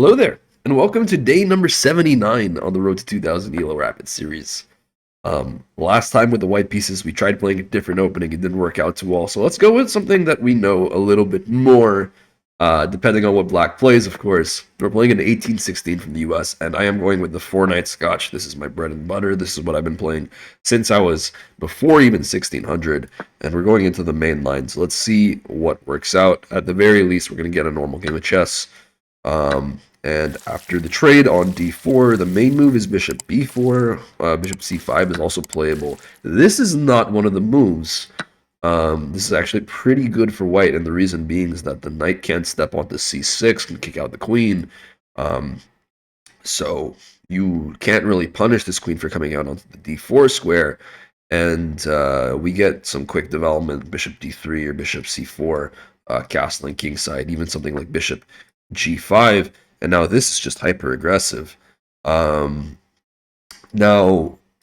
Hello there, and welcome to day number 79 on the Road to 2000 ELO Rapid series. Last time with the white pieces, we tried playing a different opening. It didn't work out too well, so let's go with something that we know a little bit more, depending on what black plays, of course. We're playing an 1816 from the US, and I am going with the Four Knights Scotch. This is my bread and butter. This is what I've been playing since I was before even 1600, and we're going into the main line, so let's see what works out. At the very least, we're going to get a normal game of chess. And after the trade on d4, the main move is bishop b4. Bishop c5 is also playable. This is not one of the moves. This is actually pretty good for white, and the reason being is that the knight can't step onto c6 and kick out the queen. So you can't really punish this queen for coming out onto the d4 square. And we get some quick development, bishop d3 or bishop c4, castling kingside, even something like bishop g5. And now this is just hyper aggressive. Now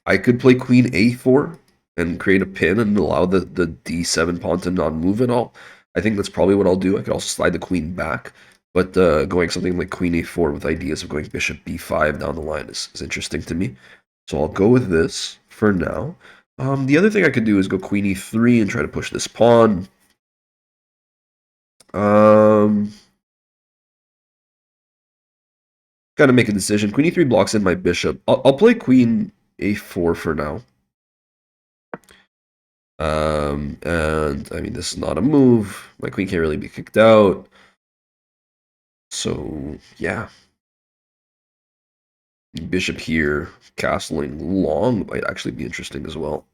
I could play queen a4 and create a pin and allow the d7 pawn to not move at all. I think that's probably what I'll do. I could also slide the queen back, but going something like queen a4 with ideas of going bishop b5 down the line is interesting to me. So I'll go with this for now. The other thing I could do is go queen e3 and try to push this pawn. Gotta make a decision. Queen e3 blocks in my bishop. I'll play queen a4 for now. And I mean, this is not a move. My queen can't really be kicked out. So, yeah. Bishop here, castling long might actually be interesting as well.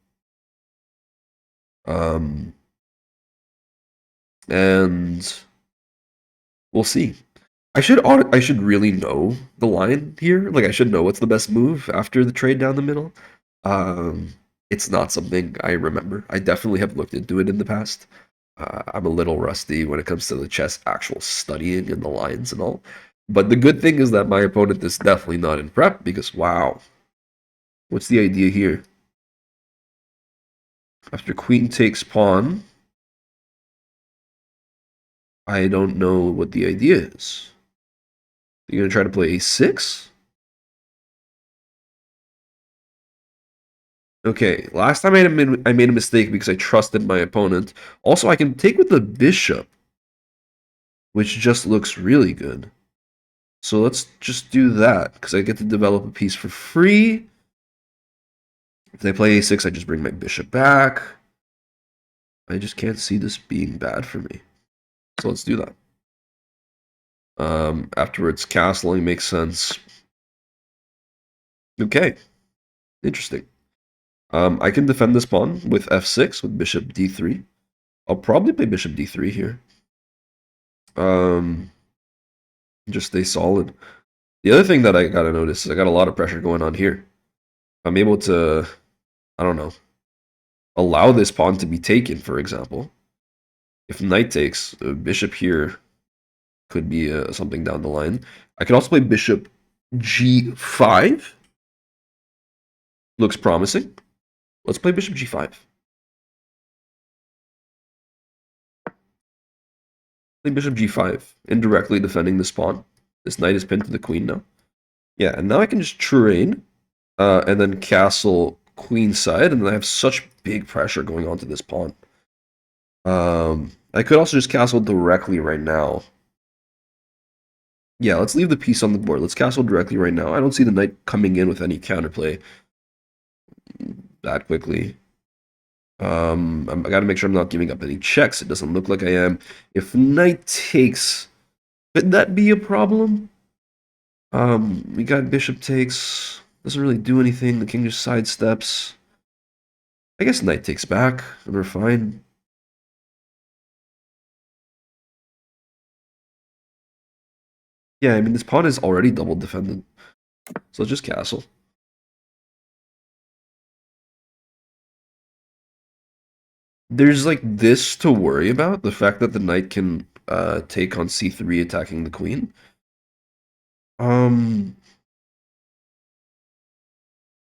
And we'll see. I should really know the line here. Like I should know what's the best move after the trade down the middle. It's not something I remember. I definitely have looked into it in the past. I'm a little rusty when it comes to the chess actual studying and the lines and all. But the good thing is that my opponent is definitely not in prep because wow. What's the idea here? After queen takes pawn, I don't know what the idea is. You're going to try to play a6? Okay, last time I made a mistake because I trusted my opponent. Also, I can take with the bishop, which just looks really good. So let's just do that, because I get to develop a piece for free. If they play a6, I just bring my bishop back. I just can't see this being bad for me. So let's do that. Afterwards, castling makes sense. Okay, interesting. I can defend this pawn with f6 with bishop d3. I'll probably play bishop d3 here. Just stay solid. The other thing that I gotta notice is I got a lot of pressure going on here. I'm able to, I don't know, allow this pawn to be taken, for example. If knight takes, bishop here could be something down the line. I can also play bishop g5. Looks promising. Let's play bishop g5. Play bishop g5, indirectly defending this pawn. This knight is pinned to the queen now. Yeah, and now I can just trade, and then castle queenside, and then I have such big pressure going onto this pawn. I could also just castle directly right now. Yeah, let's leave the piece on the board. Let's castle directly right now. I don't see the knight coming in with any counterplay that quickly. I gotta make sure I'm not giving up any checks. It doesn't look like I am. If knight takes, could that be a problem? We got bishop takes. Doesn't really do anything. The king just sidesteps. I guess knight takes back, and we're fine. Yeah, I mean, this pawn is already double defended. So let's just castle. There's like this to worry about, the fact that the knight can take on c3 attacking the queen.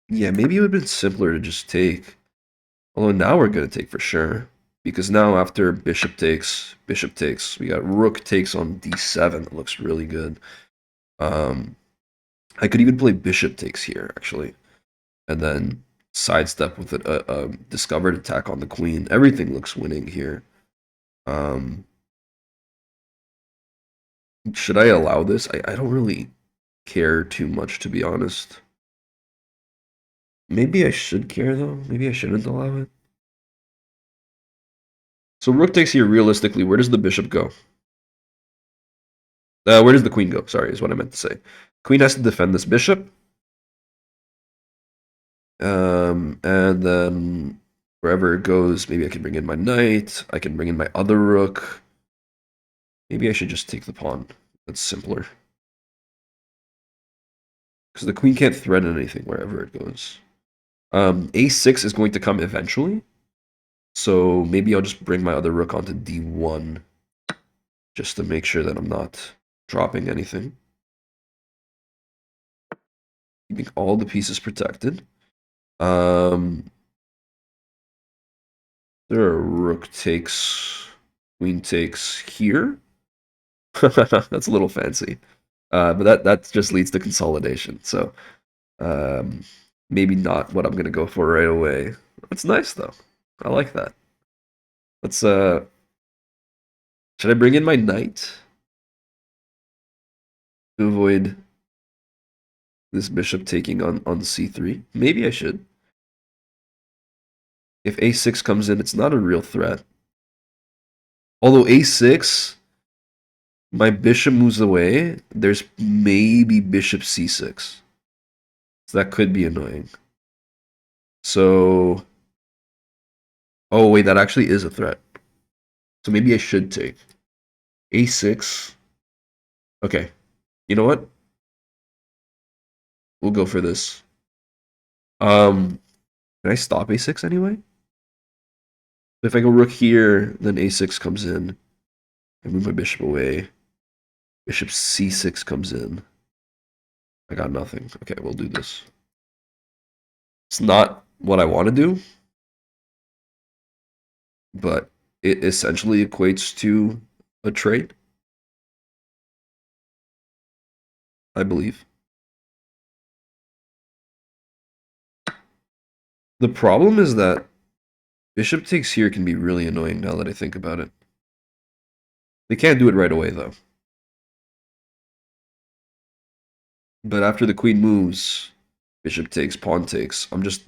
Yeah, maybe it would have been simpler to just take. Although now we're going to take for sure. Because now after bishop takes, we got rook takes on d7. That looks really good. Um, I could even play bishop takes here, actually, and then sidestep with a discovered attack on the queen. Everything looks winning here. Um, should I allow this? I don't really care too much, to be honest. Maybe I should care, though. Maybe I shouldn't allow it. So rook takes here, realistically, where does the bishop go? Where does the queen go? Sorry, is what I meant to say. Queen has to defend this bishop. And then wherever it goes, maybe I can bring in my knight. I can bring in my other rook. Maybe I should just take the pawn. That's simpler. Because the queen can't threaten anything wherever it goes. A6 is going to come eventually. So maybe I'll just bring my other rook onto d1. Just to make sure that I'm not dropping anything. Keeping all the pieces protected. There are rook takes, queen takes here. That's a little fancy. But that just leads to consolidation. So um, maybe not what I'm gonna go for right away. That's nice though. I like that. Let's should I bring in my knight to avoid this bishop taking on c3? Maybe I should. If a6 comes in, it's not a real threat. Although a6, my bishop moves away, there's maybe bishop c6. So that could be annoying. So, oh wait, that actually is a threat. So maybe I should take a6. Okay, you know what? We'll go for this. Can I stop a6 anyway? If I go rook here, then a6 comes in. I move my bishop away. Bishop c6 comes in. I got nothing. Okay, we'll do this. It's not what I want to do, but it essentially equates to a trade, I believe. The problem is that bishop takes here can be really annoying now that I think about it. They can't do it right away, though. But after the queen moves, bishop takes, pawn takes. I'm just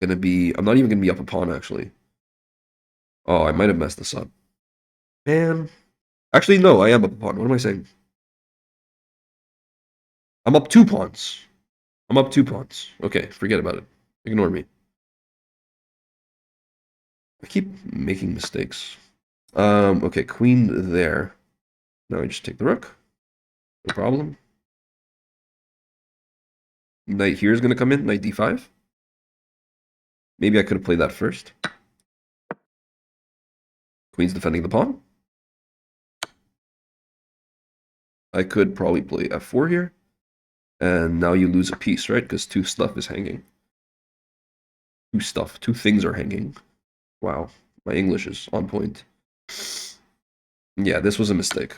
gonna be... I'm not even gonna be up a pawn, actually. Oh, I might have messed this up. Man. Actually, no, I am up a pawn. What am I saying? I'm up 2 pawns. I'm up 2 pawns. Okay, forget about it. Ignore me. I keep making mistakes. Okay, queen there. Now I just take the rook. No problem. Knight here is going to come in. Knight d5. Maybe I could have played that first. Queen's defending the pawn. I could probably play f4 here. And now you lose a piece, right? Because two stuff is hanging. Two things are hanging. Wow, my English is on point. Yeah, this was a mistake.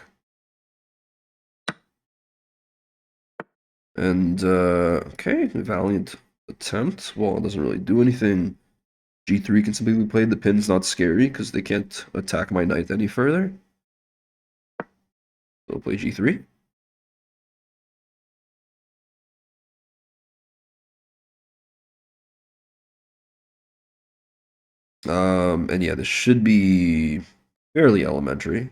And, okay, valiant attempt. Well, it doesn't really do anything. G3 can simply be played. The pin's not scary because they can't attack my knight any further. So we'll play G3. And yeah, this should be fairly elementary.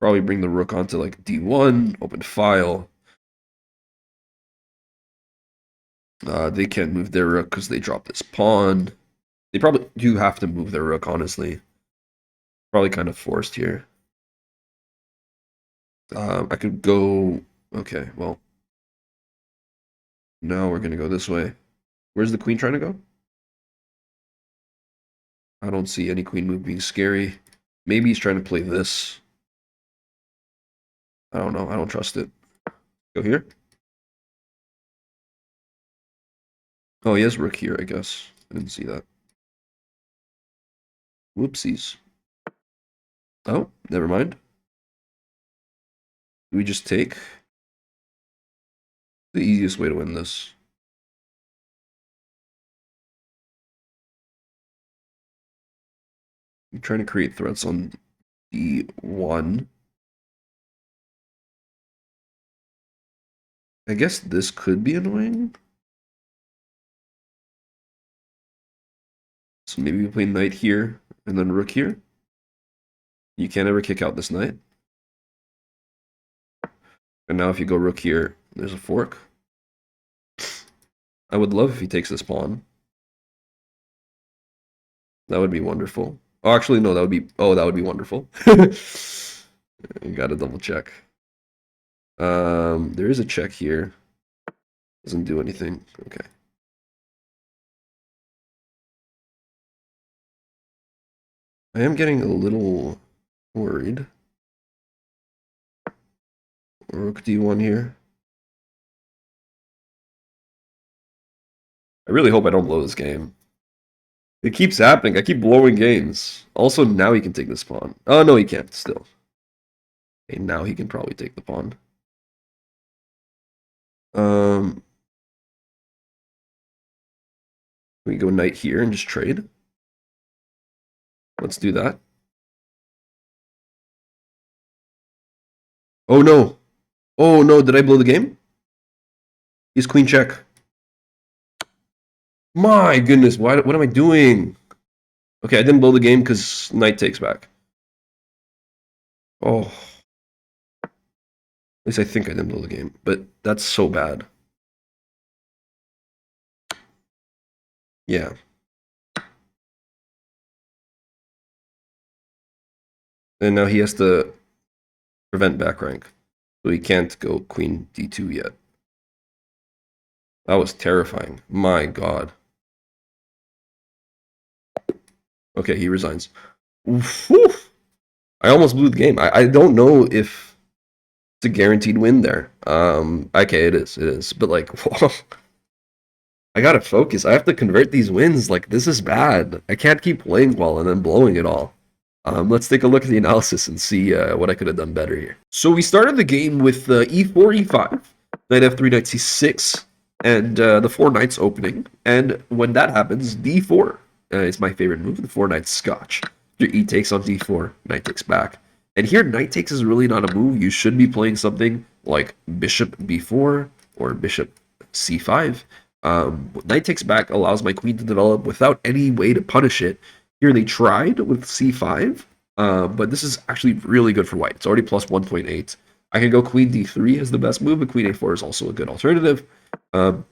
Probably bring the rook onto like D1, open file. They can't move their rook because they dropped this pawn. They probably do have to move their rook, honestly. Probably kind of forced here. I could go... Okay, well. Now we're going to go this way. Where's the queen trying to go? I don't see any queen move being scary. Maybe he's trying to play this. I don't know. I don't trust it. Go here. Oh, he has rook here, I guess. I didn't see that. Whoopsies. Oh, never mind. Do we just take? The easiest way to win this. I'm trying to create threats on D1. I guess this could be annoying. So maybe we play knight here and then rook here. You can't ever kick out this knight. And now if you go rook here, there's a fork. I would love if he takes this pawn. That would be wonderful. Oh, actually, no, that would be... Oh, that would be wonderful. You gotta double check. There is a check here. Doesn't do anything. Okay. I am getting a little worried. Rook d1 here. I really hope I don't blow this game. It keeps happening. I keep blowing games. Also, now he can take this pawn. Oh, no, he can't still. Okay, now he can probably take the pawn. We go knight here and just trade. Let's do that. Oh, no. Oh, no. Did I blow the game? He's queen check. My goodness. What am I doing? Okay, I didn't blow the game because knight takes back. Oh. At least I think I didn't blow the game. But that's so bad. Yeah. And now he has to prevent back rank. So he can't go queen d2 yet. That was terrifying. My god. Okay, he resigns. Oof, oof. I almost blew the game. I don't know if it's a guaranteed win there. Okay, it is. It is. But like, I gotta focus. I have to convert these wins. Like, this is bad. I can't keep playing well and then blowing it all. Let's take a look at the analysis and see what I could have done better here. So we started the game with e4, e5, knight f3, knight c6, and the Four Knights opening. And when that happens, d4 is my favorite move, the Four Knights Scotch. Your e takes on d4, knight takes back. And here, knight takes is really not a move. You should be playing something like bishop b4 or bishop c5. Knight takes back allows my queen to develop without any way to punish it. Here they tried with c5, but this is actually really good for white. It's already plus 1.8. I can go queen d3 as the best move, but queen a4 is also a good alternative. And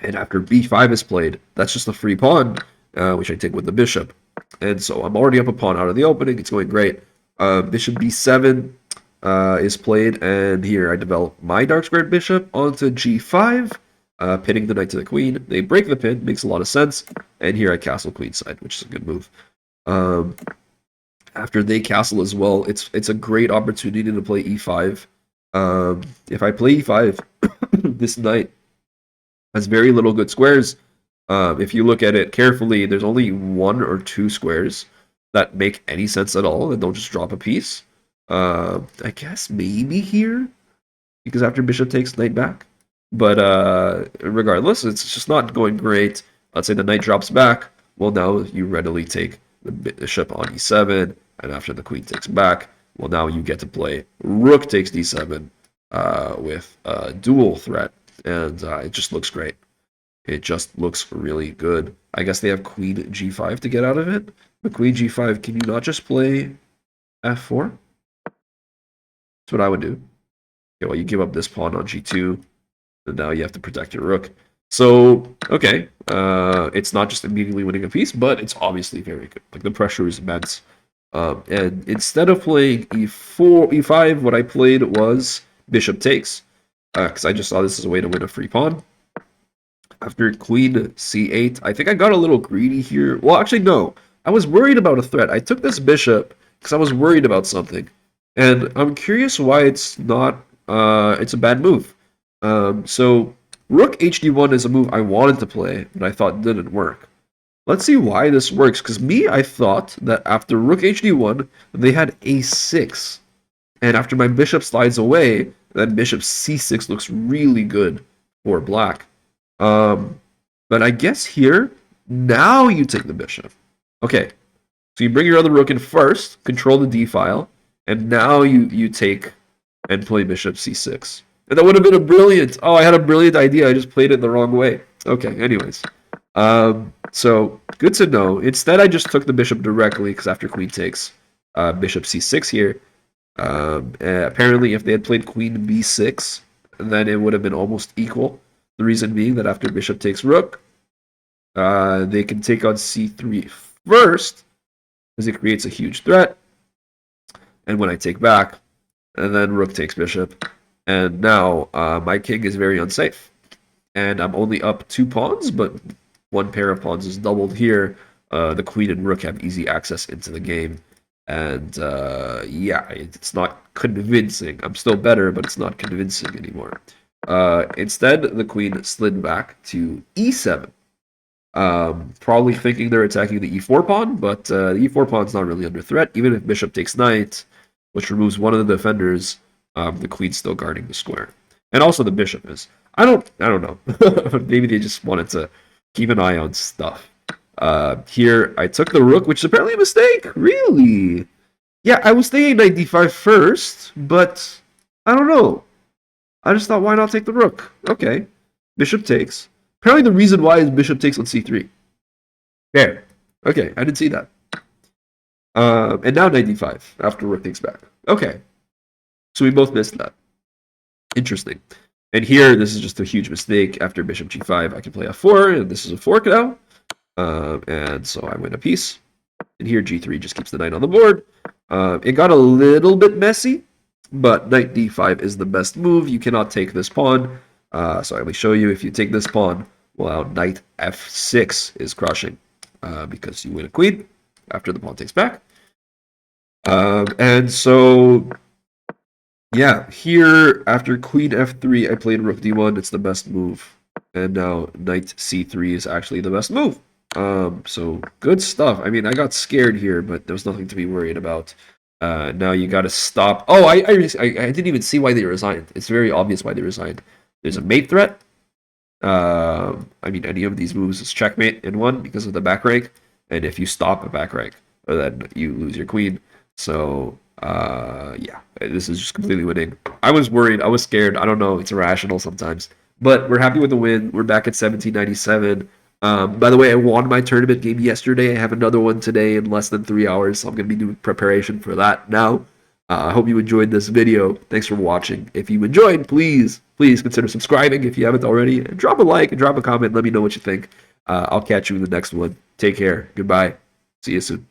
after b5 is played, that's just a free pawn, which I take with the bishop. And so I'm already up a pawn out of the opening. It's going great. Bishop b7 is played, and here I develop my dark squared bishop onto g5. Pinning the knight to the queen. They break the pin, makes a lot of sense. And here I castle queenside, which is a good move. After they castle as well, it's a great opportunity to play e5. If I play e5, this knight has very little good squares. If you look at it carefully, there's only 1 or 2 squares that make any sense at all and don't just drop a piece. I guess maybe here, because after bishop takes knight back. But regardless, it's just not going great. Let's say the knight drops back. Well, now you readily take the bishop on e7, and after the queen takes back, well, now you get to play rook takes d7 with a dual threat, and it just looks great. It just looks really good. I guess they have queen g5 to get out of it. But queen g5, can you not just play f4? That's what I would do. Okay, well, you give up this pawn on g2. And now you have to protect your rook. So, okay, it's not just immediately winning a piece, but it's obviously very good. Like, the pressure is immense. And instead of playing e4, e5, what I played was bishop takes, because I just saw this as a way to win a free pawn. After queen c8, I think I got a little greedy here. Well, actually, no. I was worried about a threat. I took this bishop because I was worried about something. And I'm curious why it's not, it's a bad move. So rook hd1 is a move I wanted to play, but I thought didn't work. Let's see why this works, because I thought that after rook hd1, they had a6. And after my bishop slides away, then bishop c6 looks really good for black. But I guess here, now you take the bishop. Okay, so you bring your other rook in first, control the d file, and now you take and play bishop c6. And that would have been a brilliant, oh, I had a brilliant idea, I just played it the wrong way. Okay, anyways. So good to know. Instead, I just took the bishop directly, because after queen takes bishop c6 here, apparently if they had played queen b6, then it would have been almost equal. The reason being that after bishop takes rook, they can take on c3 first, because it creates a huge threat. And when I take back, and then rook takes bishop, and now my king is very unsafe. And I'm only up 2 pawns, but one pair of pawns is doubled here. The queen and rook have easy access into the game. And yeah, it's not convincing. I'm still better, but it's not convincing anymore. Instead, the queen slid back to e7. Probably thinking they're attacking the e4 pawn, but the e4 pawn's not really under threat. Even if bishop takes knight, which removes one of the defenders, the queen's still guarding the square. And also the bishop is. I don't know. Maybe they just wanted to keep an eye on stuff. Here, I took the rook, which is apparently a mistake. Really? Yeah, I was thinking knight d5 first, but I don't know. I just thought, why not take the rook? Okay. Bishop takes. Apparently the reason why is bishop takes on c3. There. Okay, I didn't see that. And now knight d5 after rook takes back. Okay. So we both missed that. Interesting. And here, this is just a huge mistake. After bishop g5, I can play f4, and this is a fork now. And so I win a piece. And here, g3 just keeps the knight on the board. It got a little bit messy, but knight d5 is the best move. You cannot take this pawn. So I will show you, if you take this pawn, well, knight f6 is crushing, because you win a queen after the pawn takes back. And so, yeah, here, after queen f3, I played rook d1. It's the best move. And now knight c3 is actually the best move. So good stuff. I mean, I got scared here, but there was nothing to be worried about. Now you got to stop. Oh, I didn't even see why they resigned. It's very obvious why they resigned. There's a mate threat. I mean, any of these moves is checkmate in one because of the back rank. And if you stop a back rank, then you lose your queen. So, yeah, this is just completely winning. I was worried. I was scared. I don't know. It's irrational sometimes. But we're happy with the win. We're back at 1797. By the way, I won my tournament game yesterday. I have another one today in less than 3 hours. So I'm going to be doing preparation for that now. I hope you enjoyed this video. Thanks for watching. If you enjoyed, please consider subscribing if you haven't already. And drop a like and drop a comment. Let me know what you think. I'll catch you in the next one. Take care. Goodbye. See you soon.